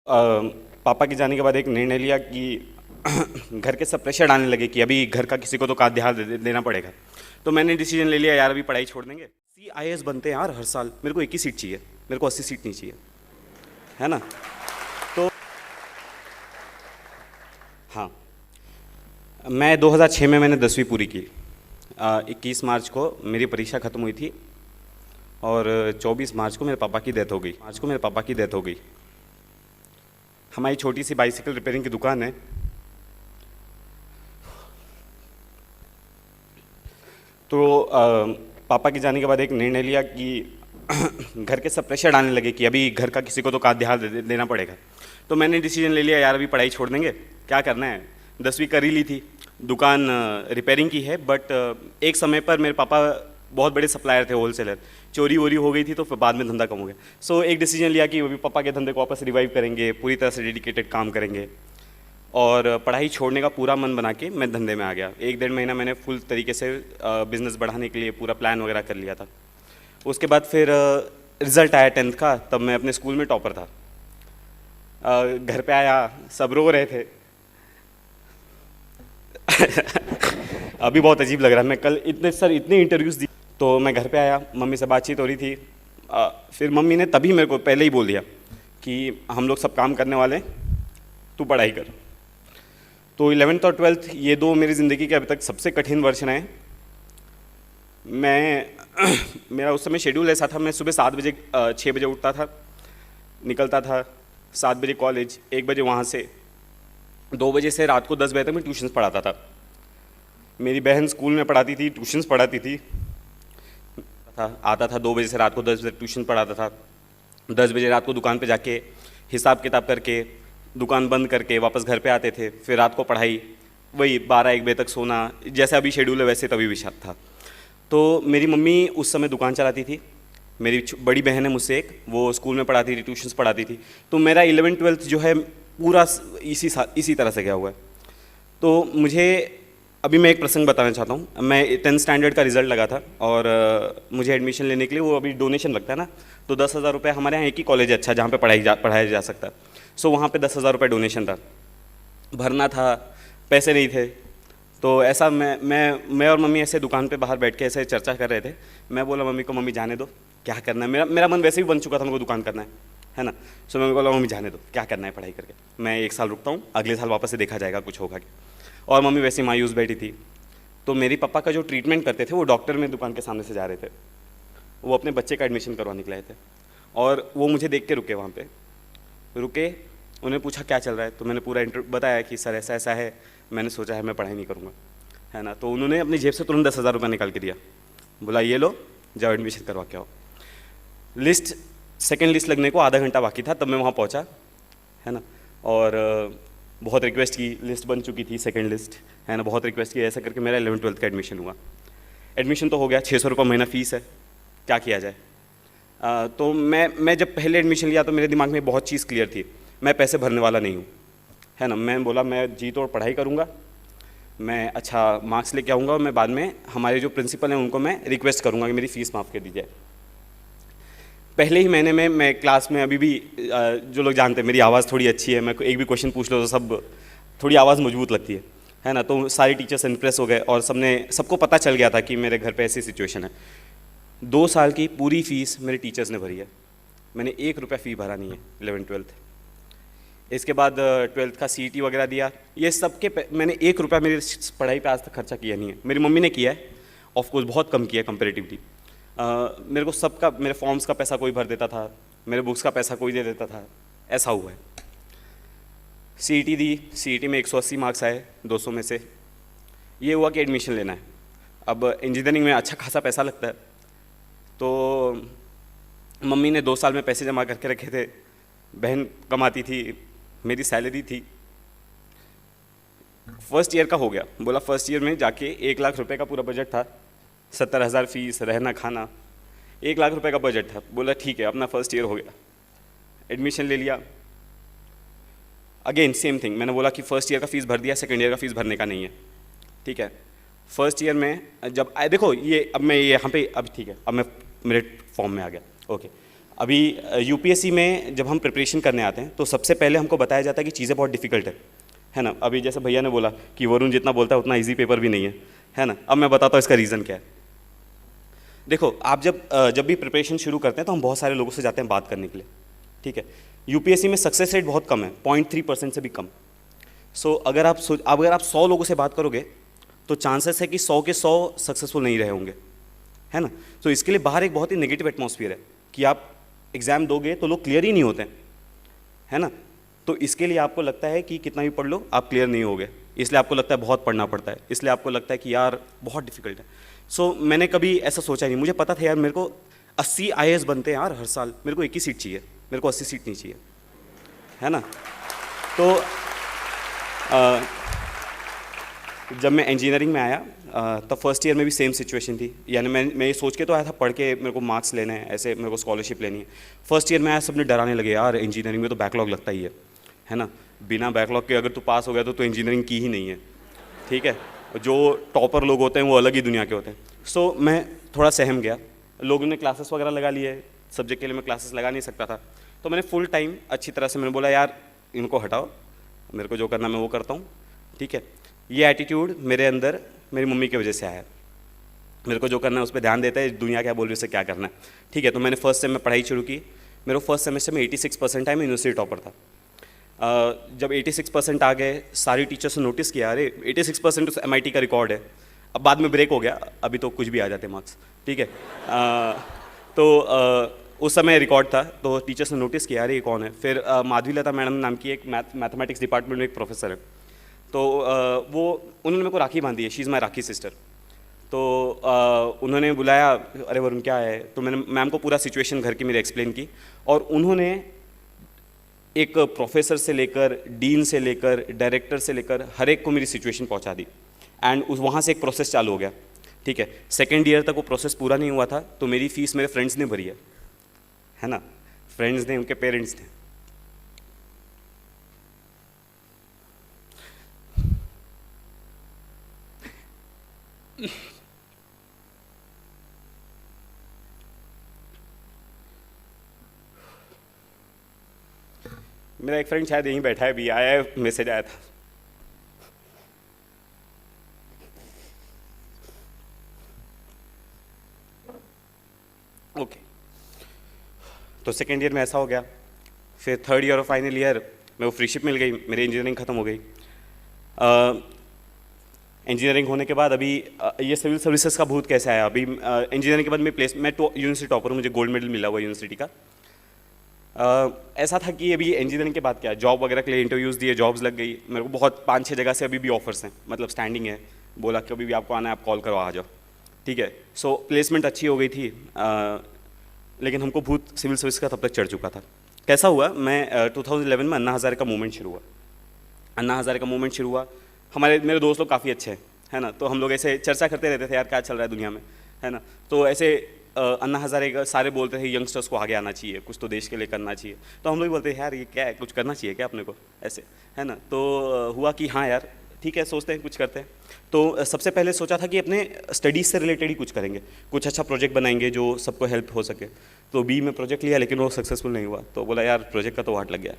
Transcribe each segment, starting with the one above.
पापा के जाने के बाद एक निर्णय लिया कि घर के सब प्रेशर डालने लगे कि अभी घर का किसी को तो का ध्यान देना पड़ेगा। तो मैंने डिसीजन ले लिया, यार अभी पढ़ाई छोड़ देंगे। CIS बनते हैं यार हर साल, मेरे को 1 ही सीट चाहिए, मेरे को 80 सीट नहीं चाहिए, है ना। तो हाँ, मैं 2006 में मैंने 10वीं पूरी की। 21 मार्च को मेरी परीक्षा ख़त्म हुई थी और 24 मार्च को मेरे पापा की डेथ हो गई। हमारी छोटी सी बाइसिकल रिपेयरिंग की दुकान है। तो पापा के जाने के बाद एक निर्णय लिया कि घर के सब प्रेशर डालने लगे कि अभी घर का किसी को तो का ध्यान देना पड़ेगा। तो मैंने डिसीजन ले लिया, यार अभी पढ़ाई छोड़ देंगे, क्या करना है। 10वीं कर ही ली थी, दुकान रिपेयरिंग की है, बट एक समय पर मेरे पापा बहुत बड़े सप्लायर थे, होलसेलर। चोरी वोरी हो गई थी तो फिर बाद में धंधा कम हो गया। सो एक डिसीजन लिया कि अभी पापा के धंधे को वापस रिवाइव करेंगे, पूरी तरह से डेडिकेटेड काम करेंगे। और पढ़ाई छोड़ने का पूरा मन बना के मैं धंधे में आ गया। 1-1.5 महीना मैंने फुल तरीके से बिज़नेस बढ़ाने के लिए पूरा प्लान वगैरह कर लिया था। उसके बाद फिर रिज़ल्ट आया 10th का, तब मैं अपने स्कूल में टॉपर था। घर पे आया, सब रो रहे थे। अभी बहुत अजीब लग रहा है, मैं कल इतने इंटरव्यूज़ दी। तो मैं घर पे आया, मम्मी से बातचीत हो रही थी। फिर मम्मी ने तभी मेरे को पहले ही बोल दिया कि हम लोग सब काम करने वाले हैं, तू पढ़ाई कर। तो 11th और 12th ये 2 मेरी ज़िंदगी के अभी तक सबसे कठिन वर्ष रहे। मेरा उस समय शेड्यूल ऐसा था, मैं सुबह 7 बजे 6 बजे उठता था, निकलता था 7 बजे कॉलेज, 1 बजे वहाँ से 2 बजे से रात को 10 बजे तक मैं ट्यूशन्स पढ़ाता था। मेरी बहन स्कूल में पढ़ाती थी, ट्यूशन्स पढ़ाती थी। आता था 2 बजे से रात को 10 बजे ट्यूशन पढ़ाता था। 10 बजे रात को दुकान पे जाके हिसाब किताब करके दुकान बंद करके वापस घर पे आते थे। फिर रात को पढ़ाई, वही 12-1 बजे तक सोना। जैसे अभी शेड्यूल है वैसे तभी भी था। तो मेरी मम्मी उस समय दुकान चलाती थी। मेरी बड़ी बहन है मुझसे एक, वो स्कूल में पढ़ाती थी, ट्यूशन्स पढ़ाती थी। तो मेरा 11th-12th जो है पूरा इसी तरह से गया हुआ है। तो अभी मैं एक प्रसंग बताना चाहता हूँ। मैं 10th स्टैंडर्ड का रिज़ल्ट लगा था और मुझे एडमिशन लेने के लिए वो अभी डोनेशन लगता है ना, तो 10,000 रुपये, हमारे यहाँ एक ही कॉलेज है अच्छा जहाँ पे पढ़ाया जा सकता है। सो वहाँ पे 10,000 रुपये डोनेशन था, भरना था, पैसे नहीं थे। तो ऐसा मैं और मम्मी ऐसे दुकान पे बाहर बैठ के ऐसे चर्चा कर रहे थे। मैं बोला मम्मी को, मम्मी जाने दो, क्या करना है। मेरा मन वैसे भी बन चुका था, मेरे को दुकान करना है ना। सो मैं बोला मम्मी जाने दो, क्या करना है पढ़ाई करके, मैं 1 साल रुकता हूँ, अगले साल वापस से देखा जाएगा कुछ होगा क्या। और मम्मी वैसे ही मायूस बैठी थी। तो मेरे पापा का जो ट्रीटमेंट करते थे वो डॉक्टर में दुकान के सामने से जा रहे थे, वो अपने बच्चे का एडमिशन करवाने के लिए थे। और वो मुझे देख के रुके, वहाँ पे रुके। उन्हें पूछा क्या चल रहा है, तो मैंने पूरा बताया कि सर ऐसा ऐसा है, मैंने सोचा है मैं पढ़ाई नहीं करूँगा, है ना। तो उन्होंने अपनी जेब से तुरंत 10,000 रुपये निकाल के दिया, बोला ये लो, जाओ एडमिशन करवा के आओ। सेकेंड लिस्ट लगने को आधा घंटा बाकी था, तब मैं वहाँ पहुँचा, है ना। और बहुत रिक्वेस्ट की, लिस्ट बन चुकी थी सेकंड लिस्ट, है ना। बहुत रिक्वेस्ट की, ऐसा करके मेरा 11th-12th का एडमिशन हुआ। एडमिशन तो हो गया, 600 रुपये महीना फ़ीस है, क्या किया जाए। तो मैं जब पहले एडमिशन लिया तो मेरे दिमाग में बहुत चीज़ क्लियर थी, मैं पैसे भरने वाला नहीं हूँ, है ना। मैं बोला मैं जी तोड़ पढ़ाई करूँगा, मैं अच्छा मार्क्स लेके आऊँगा और मैं बाद में हमारे जो प्रिंसिपल हैं उनको मैं रिक्वेस्ट करूँगा कि मेरी फ़ीस माफ़ कर दी जाए। पहले ही महीने में मैं क्लास में, अभी भी जो लोग जानते हैं मेरी आवाज़ थोड़ी अच्छी है, मैं एक भी क्वेश्चन पूछ लो तो सब थोड़ी आवाज़ मजबूत लगती है ना। तो सारे टीचर्स इम्प्रेस हो गए और सबको पता चल गया था कि मेरे घर पे ऐसी सिचुएशन है। 2 साल की पूरी फ़ीस मेरे टीचर्स ने भरी है, मैंने 1 रुपया फ़ी भरा नहीं है 11th-12th। इसके बाद 12th का CET वगैरह दिया, ये सब के मैंने 1 रुपया मेरी पढ़ाई पे आज तक खर्चा किया नहीं है। मेरी मम्मी ने किया है, ऑफकोर्स बहुत कम किया है कंपेरेटिवली। मेरे को सबका, मेरे फॉर्म्स का पैसा कोई भर देता था, मेरे बुक्स का पैसा कोई दे देता था, ऐसा हुआ है। CET दी, CET में 180 मार्क्स आए 200 में से। ये हुआ कि एडमिशन लेना है। अब इंजीनियरिंग में अच्छा खासा पैसा लगता है, तो मम्मी ने 2 साल में पैसे जमा करके रखे थे, बहन कमाती थी, मेरी सैलरी थी। फर्स्ट ईयर का हो गया, बोला फर्स्ट ईयर में जाके 1 लाख रुपए का पूरा बजट था, 70,000 फीस, रहना खाना, 1 लाख रुपए का बजट था। बोला ठीक है, अपना फर्स्ट ईयर हो गया, एडमिशन ले लिया। अगेन सेम थिंग, मैंने बोला कि फर्स्ट ईयर का फ़ीस भर दिया, सेकंड ईयर का फ़ीस भरने का नहीं है, ठीक है। फर्स्ट ईयर में जब देखो ये, अब मैं यहाँ पे, अब ठीक है, अब मैं मेरे फॉर्म में आ गया, ओके। अभी यूपीएससी में जब हम प्रिपरेशन करने आते हैं तो सबसे पहले हमको बताया जाता है कि चीज़ें बहुत डिफिकल्ट है ना। अभी जैसे भैया ने बोला कि वरुण जितना बोलता है उतना इजी पेपर भी नहीं है ना। अब मैं बताता हूँ इसका रीज़न क्या है। देखो, आप जब भी प्रिपरेशन शुरू करते हैं तो हम बहुत सारे लोगों से जाते हैं बात करने के लिए, ठीक है। यूपीएससी में सक्सेस रेट बहुत कम है, 0.3% से भी कम। सो अगर आप 100 लोगों से बात करोगे तो चांसेस है कि 100 के 100 सक्सेसफुल नहीं रहे होंगे, है ना। तो इसके लिए बाहर एक बहुत ही नेगेटिव एटमॉस्फेयर है कि आप एग्ज़ाम दोगे तो लोग क्लियर ही नहीं होते हैं, है ना। तो इसके लिए आपको लगता है कि कितना भी पढ़ लो आप क्लियर नहीं होगे, इसलिए आपको लगता है बहुत पढ़ना पड़ता है, इसलिए आपको लगता है कि यार बहुत डिफिकल्ट है। सो मैंने कभी ऐसा सोचा नहीं, मुझे पता था यार मेरे को 80 आईएएस बनते हैं यार हर साल, मेरे को एक ही सीट चाहिए, मेरे को 80 सीट नहीं चाहिए, है ना। तो जब मैं इंजीनियरिंग में आया तब फर्स्ट ईयर में भी सेम सिचुएशन थी। यानी मैं ये सोच के तो आया था पढ़ के मेरे को मार्क्स लेने हैं, ऐसे मेरे को स्कॉलरशिप लेनी है। फर्स्ट ईयर में आया, सबने डराने लगे, यार इंजीनियरिंग में तो बैकलॉग लगता ही है ना। बिना बैकलॉग के अगर तू पास हो गया तो इंजीनियरिंग की ही नहीं है, ठीक है। जो टॉपर लोग होते हैं वो अलग ही दुनिया के होते हैं। सो मैं थोड़ा सहम गया, लोगों ने क्लासेस वगैरह लगा लिए, सब्जेक्ट के लिए मैं क्लासेस लगा नहीं सकता था। तो मैंने फुल टाइम अच्छी तरह से मैंने बोला यार इनको हटाओ, मेरे को जो करना मैं वो करता हूँ, ठीक है। ये एटीट्यूड मेरे अंदर मेरी मम्मी की वजह से आया है, मेरे को जो करना है उस पर ध्यान देता है, दुनिया क्या बोल रही है उससे क्या करना है, ठीक है। तो मैंने फर्स्ट सेम में पढ़ाई शुरू की, मेरे फर्स्ट सेमेस्टर में 86% आए, मैं यूनिवर्सिटी टॉपर था। जब 86% आ गए, सारी टीचर्स ने नोटिस किया, अरे 86% तो MIT का रिकॉर्ड है। अब बाद में ब्रेक हो गया, अभी तो कुछ भी आ जाते मार्क्स, ठीक है। उस समय रिकॉर्ड था, तो टीचर्स ने नोटिस किया, अरे ये कौन है। फिर माधवी लता मैडम नाम की एक मैथमेटिक्स डिपार्टमेंट में एक प्रोफेसर है, तो वो उन्होंने मेरे को राखी बांधी है, she is my rakhi sister. तो उन्होंने बुलाया, अरे वरुण क्या है। तो मैंने मैम को पूरा सिचुएशन घर की मेरी एक्सप्लेन की, और उन्होंने एक प्रोफेसर से लेकर डीन से लेकर डायरेक्टर से लेकर हर एक को मेरी सिचुएशन पहुंचा दी। एंड वहाँ से एक प्रोसेस चालू हो गया, ठीक है। सेकेंड ईयर तक वो प्रोसेस पूरा नहीं हुआ था, तो मेरी फ़ीस मेरे फ्रेंड्स ने भरी है ना। फ्रेंड्स ने, उनके पेरेंट्स ने। मेरा एक फ्रेंड शायद यहीं बैठा है, भी आया है, मैसेज आया था। ओके, तो सेकेंड ईयर में ऐसा हो गया। फिर थर्ड ईयर और फाइनल ईयर में वो फ्रीशिप मिल गई, मेरी इंजीनियरिंग ख़त्म हो गई। इंजीनियरिंग होने के बाद अभी ये सिविल सर्विसेज का भूत कैसे आया। अभी इंजीनियरिंग के बाद मैं यूनिवर्सिटी टॉपर हूँ, मुझे गोल्ड मेडल मिला हुआ यूनिवर्सिटी का। ऐसा था कि अभी इंजीनियरिंग के बाद क्या, जॉब वगैरह के लिए इंटरव्यूज़ दिए, जॉब्स लग गई। मेरे को बहुत 5-6 जगह से अभी भी ऑफर्स हैं, मतलब स्टैंडिंग है। बोला कि अभी भी आपको आना है, आप कॉल करो, आ जाओ, ठीक है। सो प्लेसमेंट अच्छी हो गई थी, लेकिन हमको भूत सिविल सर्विस का तब तक चढ़ चुका था। कैसा हुआ, मैं 2011 में अन्ना हज़ारे का मूवमेंट शुरू हुआ। अन्ना हज़ारे का मूवमेंट शुरू हुआ, मेरे दोस्त लोग काफ़ी अच्छे हैं, है ना। तो हम लोग ऐसे चर्चा करते रहते थे, यार क्या चल रहा है दुनिया में, है ना। तो ऐसे अन्ना हज़ारे का सारे बोलते थे यंगस्टर्स को आगे आना चाहिए, कुछ तो देश के लिए करना चाहिए। तो हम लोग बोलते हैं यार ये क्या है, कुछ करना चाहिए क्या अपने को, ऐसे, है ना। तो हुआ कि हाँ यार ठीक है, सोचते हैं कुछ करते हैं। तो सबसे पहले सोचा था कि अपने स्टडीज़ से रिलेटेड ही कुछ करेंगे, कुछ अच्छा प्रोजेक्ट बनाएंगे जो सबको हेल्प हो सके। तो बी में प्रोजेक्ट लिया, लेकिन वो सक्सेसफुल नहीं हुआ। तो बोला यार प्रोजेक्ट का तो वाट लग गया,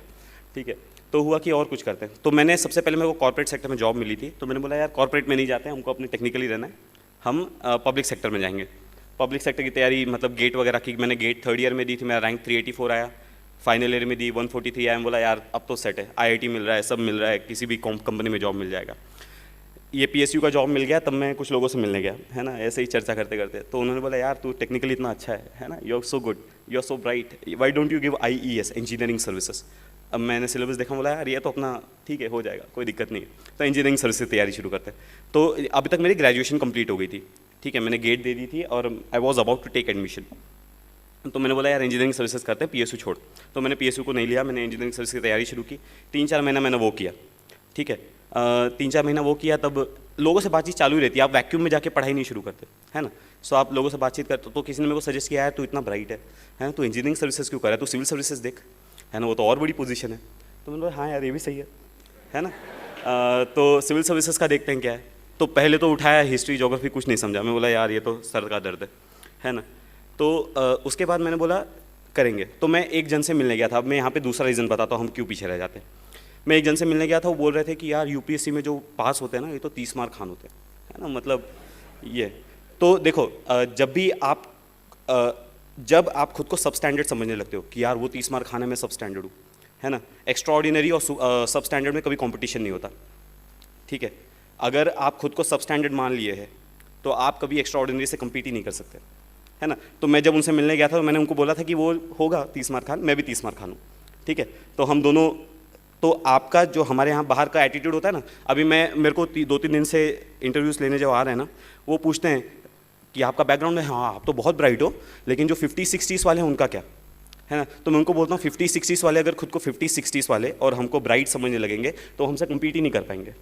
ठीक है। तो हुआ कि और कुछ करते हैं। तो मैंने सबसे पहले मेरे को कॉर्पोरेट सेक्टर में जॉब मिली थी। तो मैंने बोला यार कॉर्पोरेट में नहीं जाते हैं, हमको अपने टेक्निकली रहना है, हम पब्लिक सेक्टर में जाएंगे। पब्लिक सेक्टर की तैयारी, मतलब गेट वगैरह की, मैंने गेट थर्ड ईयर में दी थी, मेरा रैंक 384 आया। फाइनल ईयर में दी 143 आया। बोला यार अब तो सेट है, IIT मिल रहा है, सब मिल रहा है, किसी भी कंपनी में जॉब मिल जाएगा। ये PSU का जॉब मिल गया, तब मैं कुछ लोगों से मिलने गया, है ना, ऐसे ही चर्चा करते करते। तो उन्होंने बोला यार तू टेक्निकली इतना अच्छा है ना, you are so good, you are so bright, why don't you give IES, engineering services. अब मैंने सिलेबस देखा, बोला यार ये तो अपना ठीक है, हो जाएगा, कोई दिक्कत नहीं है। तो इंजीनियरिंग सर्विस की तैयारी शुरू करते हैं। तो अभी तक मेरी ग्रेजुएशन कंप्लीट हो गई थी, ठीक है। मैंने गेट दे दी थी और I was about to take admission. तो मैंने बोला यार इंजीनियरिंग सर्विसेज करते हैं, PSU छोड़। तो मैंने PSU को नहीं लिया, मैंने इंजीनियरिंग सर्विस की तैयारी शुरू की। 3-4 महीना मैंने वो किया, ठीक है। 3-4 महीना वो किया, तब लोगों से बातचीत चालू ही रहती है, आप वैक्यूम में जाके पढ़ाई नहीं शुरू करते, है ना। सो आप लोगों से बातचीत करते। तो किसी ने मेरे को सजेस्ट किया यार तू इतना ब्राइट है ना, तू इंजीनियरिंग सर्विसेज क्यों कर रहा है, तू सिविल सर्विसेज देख, है ना, वो तो और बड़ी पोजीशन है। तो मैंने बोला हाँ यार ये भी सही है ना। तो सिविल सर्विसेज का देखते हैं क्या है। तो पहले तो उठाया हिस्ट्री ज्योग्राफी, कुछ नहीं समझा। मैं बोला यार ये तो सर का दर्द है ना। तो उसके बाद मैंने बोला करेंगे। तो मैं एक जन से मिलने गया था। अब मैं यहाँ पे दूसरा रीज़न बताता हूँ हम क्यों पीछे रह जाते हैं। मैं एक जन से मिलने गया था, वो बोल रहे थे कि यार यूपीएससी में जो पास होते हैं ना, ये तो 30 मार्क खान होते हैं, है ना, मतलब ये। तो देखो जब आप खुद को सब स्टैंडर्ड समझने लगते हो कि यार वो 30 मार्क खाने में सब स्टैंडर्ड हूँ, है ना, एक्स्ट्रा ऑर्डिनरी और सब स्टैंडर्ड में कभी कॉम्पिटिशन नहीं होता, ठीक है। अगर आप खुद को सब स्टैंडर्ड मान लिए हैं तो आप कभी एक्स्ट्रा ऑर्डिनरी से कम्पीट ही नहीं कर सकते, है ना। तो मैं जब उनसे मिलने गया था तो मैंने उनको बोला था कि वो होगा 30 मार्क खान, मैं भी 30 मार्क खान हूँ, ठीक है। तो हम दोनों, तो आपका जो हमारे यहाँ बाहर का एटीट्यूड होता है ना, अभी मेरे को 2-3 दिन से इंटरव्यूज़ लेने जो आ रहे हैं ना, वो पूछते हैं कि आपका बैकग्राउंड है, हाँ आप तो बहुत ब्राइट हो, लेकिन जो 50-60s वाले हैं उनका क्या, है ना। तो मैं उनको बोलता हूँ 50-60s वाले अगर खुद को 50-60s वाले और हमको ब्राइट समझने लगेंगे तो हमसे कम्पीट ही नहीं कर पाएंगे,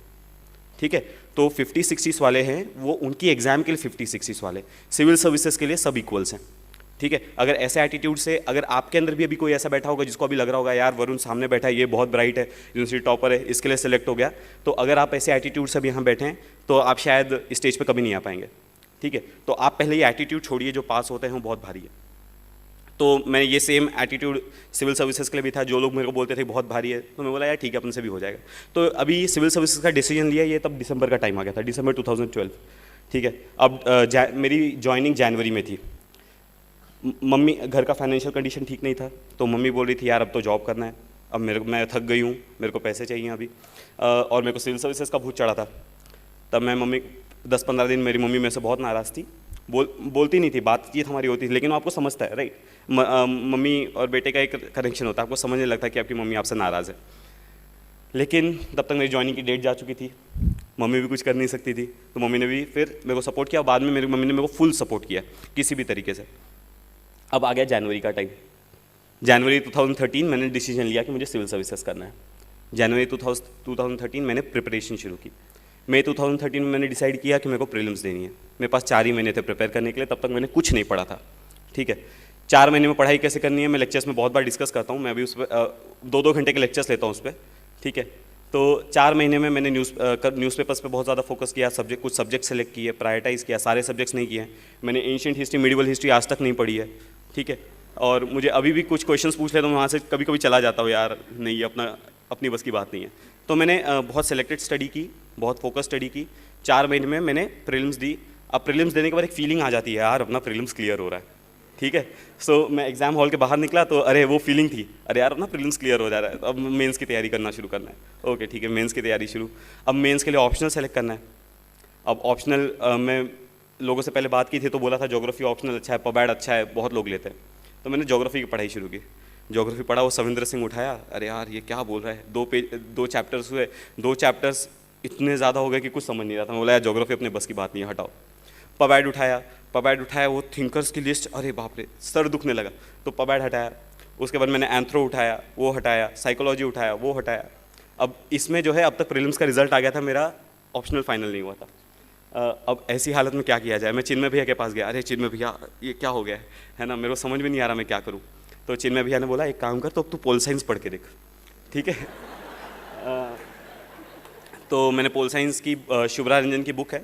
ठीक है। तो 50-60s वाले हैं वो, उनकी एग्जाम के लिए 50-60s वाले, सिविल सर्विसेज के लिए सब इक्वल्स हैं, ठीक है। अगर ऐसे एटीट्यूड से, अगर आपके अंदर भी अभी कोई ऐसा बैठा होगा जिसको अभी लग रहा होगा यार वरुण सामने बैठा है, ये बहुत ब्राइट है, यूनिवर्सिटी टॉपर है, इसके लिए सेलेक्ट हो गया, तो अगर आप ऐसे एटीट्यूड से अभी यहाँ बैठे हैं तो आप शायद स्टेज पर कभी नहीं आ पाएंगे, ठीक है। तो आप पहले ये एटीट्यूड छोड़िए, जो पास होते हैं वो बहुत भारी है। तो मैं ये सेम एटीट्यूड सिविल सर्विसेज के लिए भी था। जो लोग मेरे को बोलते थे बहुत भारी है, तो मैं बोला यार ठीक है अपन से भी हो जाएगा। तो अभी सिविल सर्विसेज का डिसीजन लिया, ये तब दिसंबर का टाइम आ गया था, दिसंबर 2012, ठीक है। अब मेरी ज्वाइनिंग जनवरी में थी। मम्मी, घर का फाइनेंशियल कंडीशन ठीक नहीं था, तो मम्मी बोल रही थी यार अब तो जॉब करना है, अब मैं थक गई हूँ, मेरे को पैसे चाहिए अभी, और मेरे को सिविल सर्विसेज का भूत चढ़ा था। तब मैं 10-15 दिन मेरी मम्मी मेरे से बहुत नाराज़ थी, बोलती नहीं थी, बातचीत हमारी होती थी, लेकिन वो आपको समझता है, राइट। मम्मी और बेटे का एक कनेक्शन होता है, आपको समझने लगता है कि आपकी मम्मी आपसे नाराज़ है। लेकिन तब तक मेरी ज्वाइनिंग की डेट जा चुकी थी, मम्मी भी कुछ कर नहीं सकती थी, तो मम्मी ने भी फिर मेरे को सपोर्ट किया। बाद में मेरी मम्मी ने मेरे को फुल सपोर्ट किया किसी भी तरीके से। अब आ गया जनवरी का टाइम। जनवरी 2013 मैंने डिसीजन लिया कि मुझे सिविल सर्विसेज करना है। जनवरी 2013 मैंने प्रिपरेशन शुरू की। मई 2013 में मैंने डिसाइड किया कि मेरे को प्रीलिम्स देनी है। मेरे पास 4 ही महीने थे प्रिपेयर करने के लिए, तब तक मैंने कुछ नहीं पढ़ा था, ठीक है। 4 महीने में पढ़ाई कैसे करनी है मैं लेक्चर्स में बहुत बार डिस्कस करता हूँ, मैं अभी उस पर 2-2 घंटे के लेक्चर्स लेता हूँ उस पर, ठीक है। तो 4 महीने में मैंने न्यूज़पेपर्स पे बहुत ज़्यादा फोकस किया, कुछ सब्जेक्ट सेलेक्ट किए, प्रायोरिटाइज़ किया, सारे सब्जेक्ट्स नहीं किए। मैंने एंशिएंट हिस्ट्री, मिडिवल हिस्ट्री आज तक नहीं पढ़ी है, ठीक है। और मुझे अभी भी कुछ क्वेश्चंस पूछ लेता हूँ, वहाँ से कभी कभी चला जाता हूँ, यार नहीं, ये अपनी बस की बात नहीं है। तो मैंने बहुत सेलेक्टेड स्टडी की, बहुत फोकस स्टडी की। 4 महीने में मैंने प्रीलिम्स दी। अब प्रीलिम्स देने के बाद एक फीलिंग आ जाती है, यार अपना प्रीलिम्स क्लियर हो रहा है, ठीक है। सो मैं एग्जाम हॉल के बाहर निकला तो अरे वो फीलिंग थी, अरे यार अपना प्रीलिम्स क्लियर हो जा रहा है, अब मेंस की तैयारी करना शुरू करना है। ओके ठीक है, मेंस की तैयारी शुरू। अब मेंस के लिए ऑप्शनल सेलेक्ट करना है। अब ऑप्शनल मैं लोगों से पहले बात की थी तो बोला था ज्योग्राफी ऑप्शनल अच्छा है, पबैड अच्छा है, बहुत लोग लेते हैं, तो मैंने ज्योग्राफी की पढ़ाई शुरू की। ज्योग्राफी पढ़ा, वो सविंद्र सिंह उठाया, अरे यार ये क्या बोल रहा है, 2 चैप्टर्स हुए, 2 चैप्टर्स इतने ज़्यादा हो गए कि कुछ समझ नहीं रहा था। मैं बोला यार ज्योग्राफी अपने बस की बात नहीं है, हटाओ। पबैड उठाया, वो थिंकर्स की लिस्ट, अरे बाप रे सर दुखने लगा, तो पबैड हटाया। उसके बाद मैंने एंथ्रो उठाया, वो हटाया, साइकोलॉजी उठाया, वो हटाया। अब इसमें जो है अब तक प्रीलिम्स का रिजल्ट आ गया था, मेरा ऑप्शनल फाइनल नहीं हुआ था। अब ऐसी हालत में क्या किया जाए, मैं चिन्मय भैया के पास गया, अरे चिन्मय भैया ये क्या हो गया है ना, मेरे को समझ में नहीं आ रहा मैं क्या करूँ। तो चिन्मय भैया ने बोला एक काम कर, तो अब तू पोल साइंस पढ़ के देख, ठीक है। तो मैंने पोल साइंस की शुभ्रा रंजन की बुक है,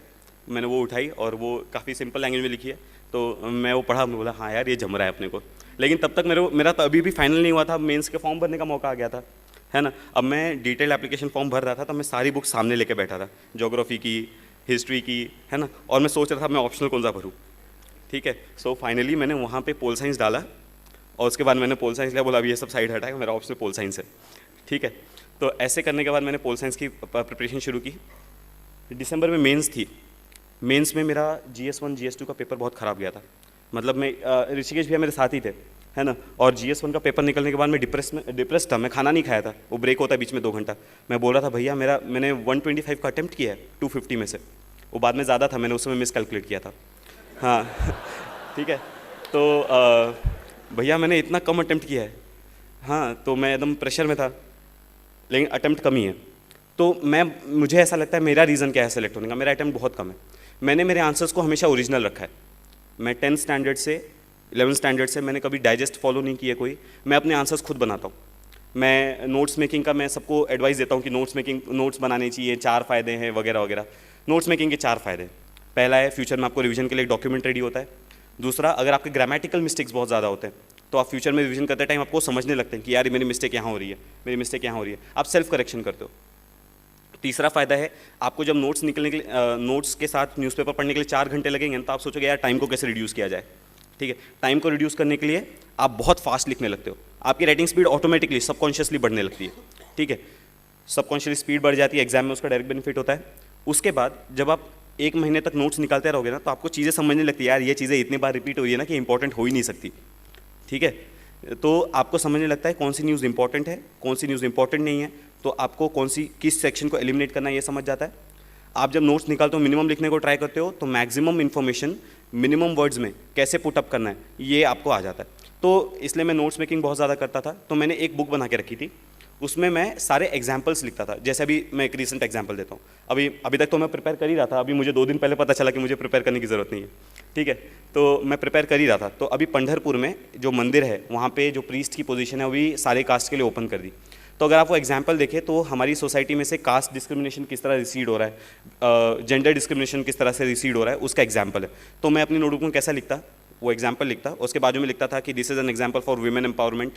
मैंने वो उठाई और वो काफ़ी सिंपल लैंग्वेज में लिखी है, तो मैं वो पढ़ा, मैं बोला हाँ यार ये जम रहा है अपने को। लेकिन तब तक मेरा तो अभी भी फाइनल नहीं हुआ था, मेंस के फॉर्म भरने का मौका आ गया था, है ना। अब मैं डिटेल एप्लीकेशन फॉर्म भर रहा था, तब मैं सारी बुक सामने लेके बैठा था, ज्योग्राफी की, हिस्ट्री की, है ना, और मैं सोच रहा था मैं ऑप्शनल कौन सा भरूँ, ठीक है। सो फाइनली मैंने वहाँ पे पोल साइंस डाला और उसके बाद मैंने पोल साइंस लिया, बोला अभी ये सब साइड हटाएगा, मेरा ऑप्शनल पोल साइंस है, ठीक है। तो ऐसे करने के बाद मैंने पोल साइंस की प्रिपरेशन शुरू की। दिसंबर में मेंस थी। मेंस में मेरा GS1 GS2 का पेपर बहुत ख़राब गया था, मतलब मैं ऋषिकेश भैया मेरे साथ ही थे, है ना। और GS1 का पेपर निकलने के बाद मैं डिप्रेस था, मैं खाना नहीं खाया था, वो ब्रेक होता है बीच में 2 घंटा। मैं बोल रहा था भैया मैंने 125 का अटैम्प्ट किया है 250 में से, वो बाद में ज़्यादा था, मैंने उस समय मिस कैलकुलेट किया था, हाँ ठीक है। तो भैया मैंने इतना कम अटैम्प्ट किया है, हाँ, तो मैं एकदम प्रेशर में था, लेकिन अटैम्प्ट कम ही है। तो मुझे ऐसा लगता है मेरा रीज़न क्या है सेलेक्ट होने का, मेरा अटैम्प्ट बहुत कम है। मैंने मेरे आंसर्स को हमेशा ओरिजिनल रखा है। मैं 10th स्टैंडर्ड से 11th स्टैंडर्ड से मैंने कभी डाइजेस्ट फॉलो नहीं किया कोई, मैं अपने आंसर्स खुद बनाता हूँ। मैं नोट्स मेकिंग का मैं सबको एडवाइस देता हूँ कि नोट्स बनाने चाहिए, 4 फ़ायदे हैं वगैरह वगैरह। नोट्स मेकिंग के 4 फ़ायदे, पहला है फ्यूचर में आपको रिवीजन के लिए एक डॉक्यूमेंट रेडी होता है। दूसरा, अगर आपके ग्रामेटिकल मिस्टेक्स बहुत ज़्यादा होते हैं तो आप फ्यूचर में रिवीजन करते टाइम आपको समझने लगते हैं कि यार मेरी मिस्टेक यहाँ हो रही है, मेरी मिस्टेक यहाँ हो रही है, आप सेल्फ करेक्शन करते हो। तीसरा फ़ायदा है, आपको जब नोट्स निकलने के लिए नोट्स के साथ न्यूज़पेपर पढ़ने के लिए 4 घंटे लगेंगे तो आप सोचोगे यार टाइम को कैसे रिड्यूस किया जाए। ठीक है, टाइम को रिड्यूस करने के लिए आप बहुत फास्ट लिखने लगते हो, आपकी राइटिंग स्पीड ऑटोमेटिकली सबकॉन्शियसली बढ़ने लगती है। ठीक है, सबकॉन्शियसली स्पीड बढ़ जाती है, एग्जाम में उसका डायरेक्ट बेनिफिट होता है। उसके बाद जब आप 1 महीने तक नोट्स निकालते रहोगे ना तो आपको चीज़ें समझने लगती है, यार ये चीज़ें इतनी बार रिपीट हो रही है ना कि इंपॉर्टेंट हो ही नहीं सकती। ठीक है, तो आपको समझने लगता है कौन सी न्यूज़ इंपॉर्टेंट है, कौन सी न्यूज़ इंपॉर्टेंट नहीं है, तो आपको कौन सी किस सेक्शन को एलिमिनेट करना है ये समझ जाता है। आप जब नोट्स निकालते हो मिनिमम लिखने को ट्राई करते हो तो मैक्सिमम इन्फॉर्मेशन मिनिमम वर्ड्स में कैसे पुटअप करना है ये आपको आ जाता है। तो इसलिए मैं नोट्स मेकिंग बहुत ज़्यादा करता था। तो मैंने एक बुक बना के रखी थी, उसमें मैं सारे एग्जाम्पल्स लिखता था। जैसे अभी मैं एक रीसेंट एग्जाम्पल देता हूँ, अभी तक तो मैं प्रिपेयर कर ही रहा था, अभी मुझे 2 दिन पहले पता चला कि मुझे प्रिपेयर करने की ज़रूरत नहीं है। ठीक है, तो मैं प्रिपेयर कर ही रहा था। तो अभी पंढरपुर में जो मंदिर है वहाँ पे जो प्रीस्ट की पोजीशन है अभी सारे कास्ट के लिए ओपन कर दी। तो अगर आप वो एग्जाम्पल देखें तो हमारी सोसाइटी में से कास्ट डिस्क्रिमिनेशन किस तरह रिसीड हो रहा है, जेंडर डिस्क्रिमिनेशन किस तरह से रिसीड हो रहा है, उसका एग्जाम्पल है। तो मैं अपनी नोटबुक में कैसा लिखता, वो एग्जाम्पल लिखता, उसके बाजू में लिखता था कि this is an example for women empowerment,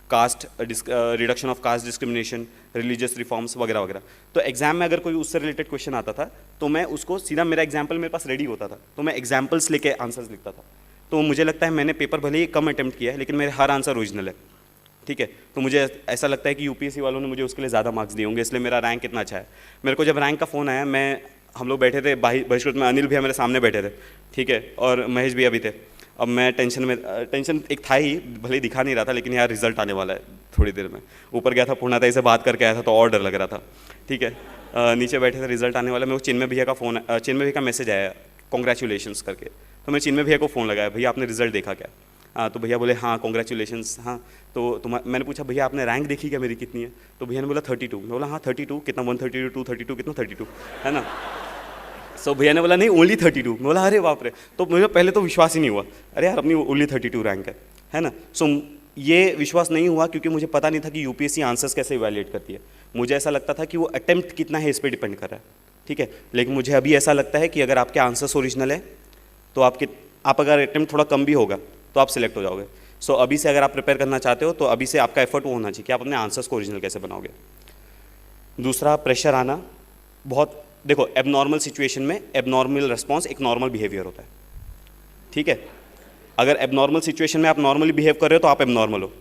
caste reduction of caste discrimination, religious reforms वगैरह वगैरह। तो एग्जाम में अगर कोई उससे रिलेटेड क्वेश्चन आता था तो मैं उसको सीधा, मेरा एग्जाम्पल मेरे पास रेडी होता था तो मैं एग्जाम्पल्स लेके आंसर्स लिखता था। तो मुझे लगता है मैंने पेपर भले ही कम अटैम्प्ट किया है लेकिन मेरे हर आंसर ओरिजिनल है। ठीक है, तो मुझे ऐसा लगता है कि यूपीएससी वालों ने मुझे उसके लिए ज़्यादा मार्क्स दिए होंगे, इसलिए मेरा रैंक इतना अच्छा है। मेरे को जब रैंक का फ़ोन आया, हम लोग बैठे थे बहिष्कृत में, अनिल भैया मेरे सामने बैठे थे, ठीक है, और महेश भैया भी थे। अब मैं टेंशन एक था ही, भले ही दिखा नहीं रहा था, लेकिन यार रिजल्ट आने वाला है थोड़ी देर में। ऊपर गया था पूर्णाताई से बात करके आया था तो और डर लग रहा था। ठीक है, नीचे बैठे थे, रिजल्ट आने वाला, मेरे को चिन्मय भैया का फ़ोन, चिन्मय भैया का मैसेज आया कॉन्ग्रेचुलेशंस करके। तो मैं चिन्मय भैया को फ़ोन लगाया, भैया आपने रिजल्ट देखा क्या? तो भैया बोले हाँ कॉन्ग्रेचुलेशंस। हाँ, तो मैंने पूछा भैया आपने रैंक देखी क्या मेरी कितनी है? तो भैया ने बोला 32। मैं बोला हाँ 32 कितना, 132, 232 कितना 32 है ना। सो भैया ने बोला नहीं ओनली 32। मैं बोला अरे बाप रे। तो मुझे पहले तो विश्वास ही नहीं हुआ, अरे यार अपनी ओनली 32 रैंक है ना। सो ये विश्वास नहीं हुआ क्योंकि मुझे पता नहीं था कि यूपीएससी आंसर्स कैसे इवैल्यूएट करती है। मुझे ऐसा लगता था कि वो अटेम्प्ट कितना है इस पर डिपेंड कर रहा है। ठीक है, लेकिन मुझे अभी ऐसा लगता है कि अगर आपके आंसर्स ओरिजिनल है तो आप अगर अटेम्प्ट थोड़ा कम भी होगा तो आप सिलेक्ट हो जाओगे। सो अभी से अगर आप प्रिपेयर करना चाहते हो तो अभी से आपका एफर्ट वो होना चाहिए कि आप अपने आंसर्स को ओरिजिनल कैसे बनाओगे। दूसरा, प्रेशर आना। बहुत देखो, एबनॉर्मल सिचुएशन में एबनॉर्मल रिस्पॉन्स एक नॉर्मल बिहेवियर होता है। ठीक है, अगर एबनॉर्मल सिचुएशन में आप नॉर्मली बिहेव कर रहे हो तो आप एबनॉर्मल हो।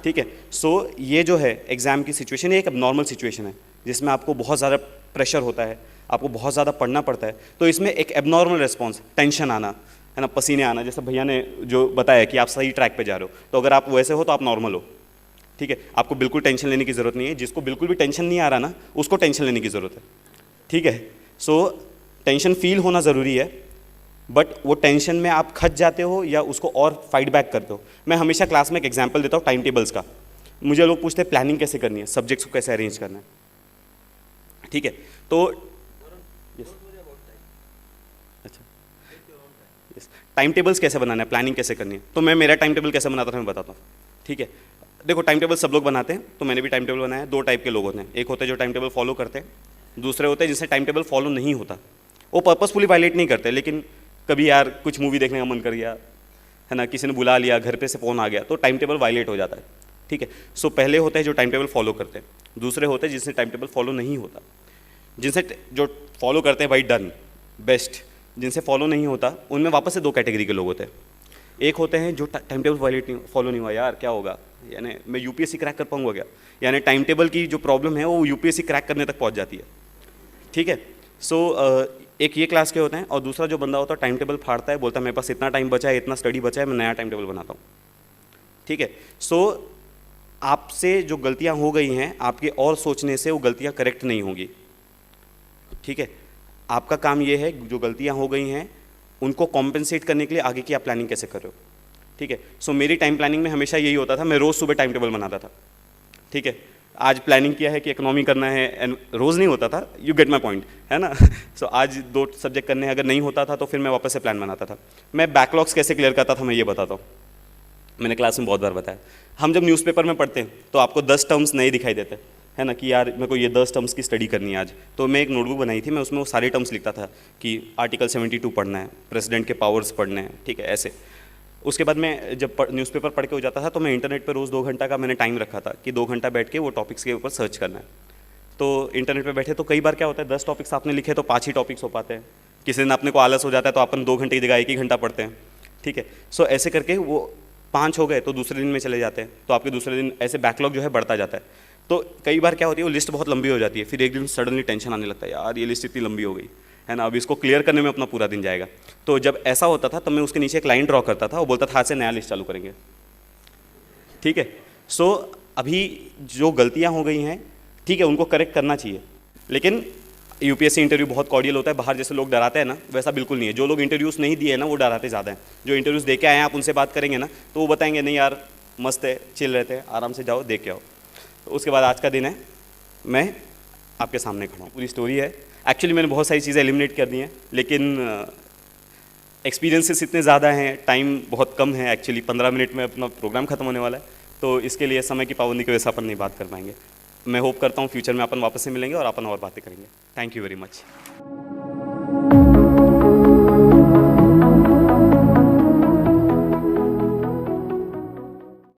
ठीक है, सो ये जो है एग्जाम की सिचुएशन, ये एक एबनॉर्मल सिचुएशन है जिसमें आपको बहुत ज़्यादा प्रेशर होता है, आपको बहुत ज़्यादा पढ़ना पड़ता है। तो इसमें एक एबनॉर्मल रिस्पॉन्स, टेंशन आना है ना, पसीने आना, जैसे भैया ने जो बताया कि आप सही ट्रैक पे जा रहे हो, तो अगर आप वैसे हो तो आप नॉर्मल हो। ठीक है, आपको बिल्कुल टेंशन लेने की ज़रूरत नहीं है। जिसको बिल्कुल भी टेंशन नहीं आ रहा ना, उसको टेंशन लेने की ज़रूरत है। ठीक है, सो टेंशन फील होना ज़रूरी है, बट वो टेंशन में आप खच जाते हो या उसको और फाइट बैक करते हो। मैं हमेशा क्लास में एक एग्जाम्पल देता हूँ टाइम टेबल्स का। मुझे लोग पूछते हैं प्लानिंग कैसे करनी है, सब्जेक्ट्स को कैसे अरेंज करना है। ठीक है, तो अच्छा, टाइम टेबल्स कैसे बनाना है, प्लानिंग कैसे करनी है। तो मैं मेरा टाइम टेबल कैसे बनाता था मैं बताता हूँ। ठीक है, देखो टाइम टेबल सब लोग बनाते हैं, तो मैंने भी टाइम टेबल बनाया। 2 टाइप के लोग होते हैं, एक होते हैं जो टाइम टेबल फॉलो करते हैं, दूसरे होते हैं जिनसे टाइम टेबल फॉलो नहीं होता। वो पर्पसफुली वायलेट नहीं करते, लेकिन कभी यार कुछ मूवी देखने का मन कर गया है ना, किसी ने बुला लिया, घर पे से फ़ोन आ गया, तो टाइम टेबल वायलेट हो जाता है। ठीक है, सो पहले होते हैं जो टाइम टेबल फॉलो करते हैं, दूसरे होते हैं जिनसे टाइम टेबल फॉलो नहीं होता। जिनसे जो फॉलो करते हैं भाई डन बेस्ट, जिनसे फॉलो नहीं होता उनमें वापस से 2 कैटेगरी के लोग होते हैं। एक होते हैं जो टाइम टेबल वायलेट नहीं, फॉलो नहीं हुआ, यार क्या होगा, यानी मैं यूपीएससी क्रैक कर पाऊंगा क्या, यानी टाइम टेबल की जो प्रॉब्लम है वो यूपीएससी क्रैक करने तक पहुंच जाती है। ठीक है, सो एक ये क्लास के होते हैं, और दूसरा जो बंदा होता है टाइम टेबल फाड़ता है, बोलता है मेरे पास इतना टाइम बचा है, इतना स्टडी बचा है, मैं नया टाइम टेबल बनाता हूँ। ठीक है, सो आपसे जो गलतियाँ हो गई हैं आपके और सोचने से वो गलतियाँ करेक्ट नहीं होंगी। ठीक है, आपका काम ये है जो गलतियाँ हो गई हैं उनको कॉम्पेंसेट करने के लिए आगे की आप प्लानिंग कैसे कर रहे हो। ठीक है, सो मेरी टाइम प्लानिंग में हमेशा यही होता था, मैं रोज़ सुबह टाइम टेबल बनाता था। ठीक है, आज प्लानिंग किया है कि इकोनॉमी करना है, एंड रोज़ नहीं होता था, यू गेट माई पॉइंट है ना। सो आज 2 सब्जेक्ट करने हैं, अगर नहीं होता था तो फिर मैं वापस से प्लान बनाता था। मैं बैकलॉग्स कैसे क्लियर करता था मैं ये बताता हूँ, मैंने क्लास में बहुत बार बताया। हम जब न्यूज़पेपर में पढ़ते हैं तो आपको 10 टर्म्स नए दिखाई देते हैं, है ना, कि यार मेरे को ये 10 टर्म्स की स्टडी करनी है आज। तो मैं एक नोटबुक बनाई थी, मैं उसमें वो सारे टर्म्स लिखता था कि आर्टिकल 72 पढ़ना है, प्रेसिडेंट के पावर्स पढ़ने हैं। ठीक है, ऐसे उसके बाद मैं जब न्यूज़पेपर पढ़ के हो जाता था तो मैं इंटरनेट पर रोज़ 2 घंटा का मैंने टाइम रखा था कि 2 घंटा बैठ के वो टॉपिक्स के ऊपर सर्च करना है। तो इंटरनेट पे बैठे तो कई बार क्या होता है 10 टॉपिक्स आपने लिखे तो 5 ही टॉपिक्स हो पाते हैं। किसी दिन अपने को आलस हो जाता है तो अपन 2 घंटे की जगह 1 ही घंटा पढ़ते हैं, ठीक है। सो ऐसे करके वो 5 हो गए तो दूसरे दिन में चले जाते हैं, तो आपके दूसरे दिन ऐसे बैकलॉग जो है बढ़ता जाता है। तो कई बार क्या होती है वो लिस्ट बहुत लंबी हो जाती है, फिर एक दिन सडनली टेंशन आने लगता है, यार ये लिस्ट इतनी लंबी हो गई है ना, अब इसको क्लियर करने में अपना पूरा दिन जाएगा। तो जब ऐसा होता था तब मैं उसके नीचे एक लाइन ड्रॉ करता था और बोलता था आज से नया लिस्ट चालू करेंगे, ठीक है। सो अभी जो गलतियां हो गई हैं, ठीक है, उनको करेक्ट करना चाहिए, लेकिन यूपीएससी इंटरव्यू बहुत कॉर्डियल होता है, बाहर जैसे लोग डराते हैं ना वैसा बिल्कुल नहीं है। जो लोग इंटरव्यूज़ नहीं दिए हैं ना वो डराते ज़्यादा हैं। जो इंटरव्यूज़ दे के आए हैं आप उनसे बात करेंगे ना तो वो बताएंगे नहीं यार मस्त है, चिल रहते हैं, आराम से जाओ देख के आओ। तो उसके बाद आज का दिन है, मैं आपके सामने खड़ा हूँ, पूरी स्टोरी है। एक्चुअली मैंने बहुत सारी चीज़ें एलिमिनेट कर दी हैं, लेकिन एक्सपीरियंसेस इतने ज़्यादा हैं, टाइम बहुत कम है। एक्चुअली 15 मिनट में अपना प्रोग्राम खत्म होने वाला है, तो इसके लिए समय की पाबंदी की वजह से अपन नहीं बात कर पाएंगे। मैं होप करता हूँ फ्यूचर में अपन वापस से मिलेंगे और अपन और बातें करेंगे। Thank you very much.